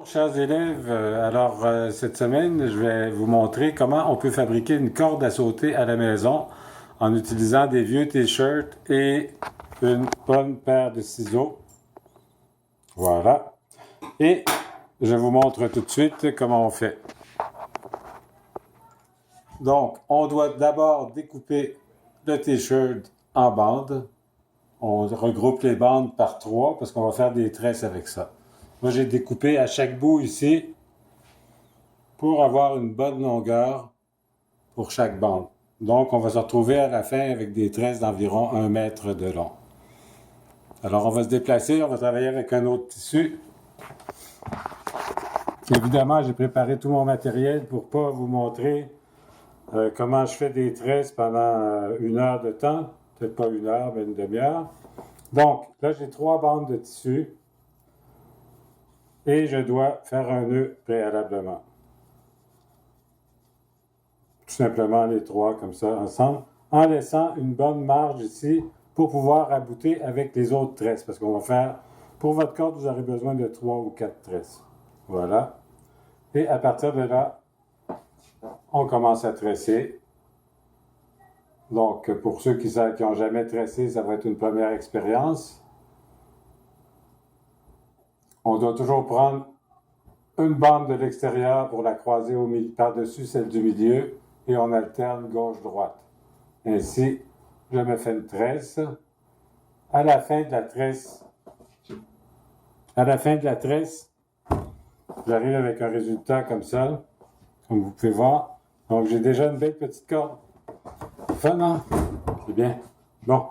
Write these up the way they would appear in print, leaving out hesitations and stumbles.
Chers élèves, cette semaine, je vais vous montrer comment on peut fabriquer une corde à sauter à la maison en utilisant des vieux t-shirts et une bonne paire de ciseaux. Voilà. Et je vous montre tout de suite comment on fait. Donc, on doit d'abord découper le t-shirt en bandes. On regroupe les bandes par 3 parce qu'on va faire des tresses avec ça. Moi, j'ai découpé à chaque bout ici pour avoir une bonne longueur pour chaque bande. Donc, on va se retrouver à la fin avec des tresses d'environ 1 mètre de long. Alors, on va se déplacer, on va travailler avec un autre tissu. Évidemment, j'ai préparé tout mon matériel pour ne pas vous montrer comment je fais des tresses pendant 1 heure de temps. Peut-être pas 1 heure, mais une demi-heure. Donc, là, j'ai 3 bandes de tissu. Et je dois faire un nœud préalablement. Tout simplement les 3 comme ça ensemble, en laissant une bonne marge ici pour pouvoir aboutir avec les autres tresses. Parce qu'on va faire, pour votre corde, vous aurez besoin de 3 ou 4 tresses. Voilà. Et à partir de là, on commence à tresser. Donc, pour ceux qui n'ont jamais tressé, ça va être une première expérience. On doit toujours prendre une bande de l'extérieur pour la croiser par-dessus celle du milieu et on alterne gauche-droite. Ainsi, je me fais une tresse. À la fin de la tresse, j'arrive avec un résultat comme ça, comme vous pouvez voir. Donc, j'ai déjà une belle petite corde. Fun, hein? C'est bien. Bon,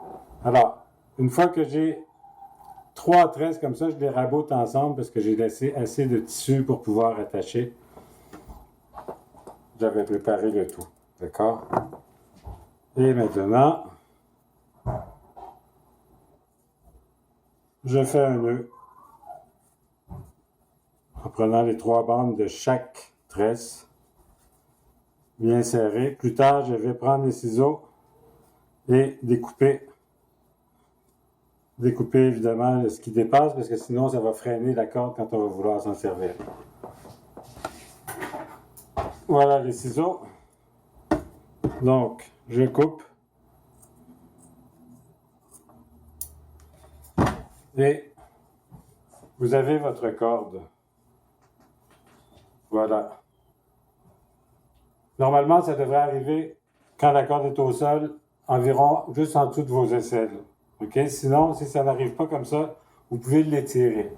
alors, une fois que j'ai 3 tresses comme ça, je les raboute ensemble parce que j'ai laissé assez de tissu pour pouvoir attacher. J'avais préparé le tout. D'accord? Et maintenant, je fais un nœud en prenant les 3 bandes de chaque tresse, bien serrées. Plus tard, je vais prendre les ciseaux et découper évidemment ce qui dépasse parce que sinon ça va freiner la corde quand on va vouloir s'en servir. Voilà les ciseaux. Donc, je coupe et vous avez votre corde. Voilà. Normalement, ça devrait arriver quand la corde est au sol, environ juste en dessous de vos aisselles. OK? Sinon, si ça n'arrive pas comme ça, vous pouvez l'étirer.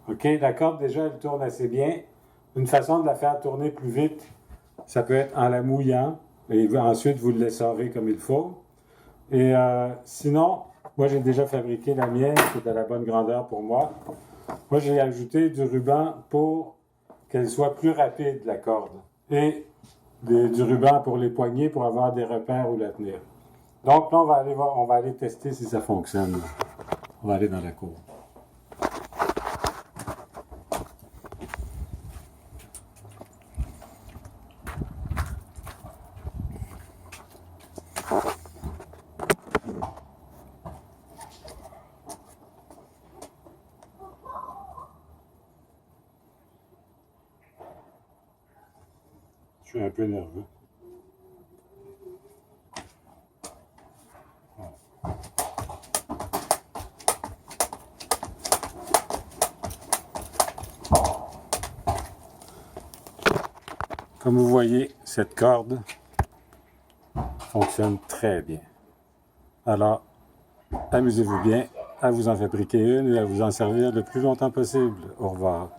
OK? La corde, déjà, elle tourne assez bien. Une façon de la faire tourner plus vite, ça peut être en la mouillant. Et ensuite, vous le laisserez comme il faut. Et sinon, moi, j'ai déjà fabriqué la mienne, qui est à la bonne grandeur pour moi. Moi, j'ai ajouté du ruban pour qu'elle soit plus rapide, la corde. Et du ruban pour les poignets, pour avoir des repères où la tenir. Donc là, on va aller tester si ça fonctionne. On va aller dans la cour. Je suis un peu nerveux. Comme vous voyez, cette corde fonctionne très bien. Alors, amusez-vous bien à vous en fabriquer une et à vous en servir le plus longtemps possible. Au revoir.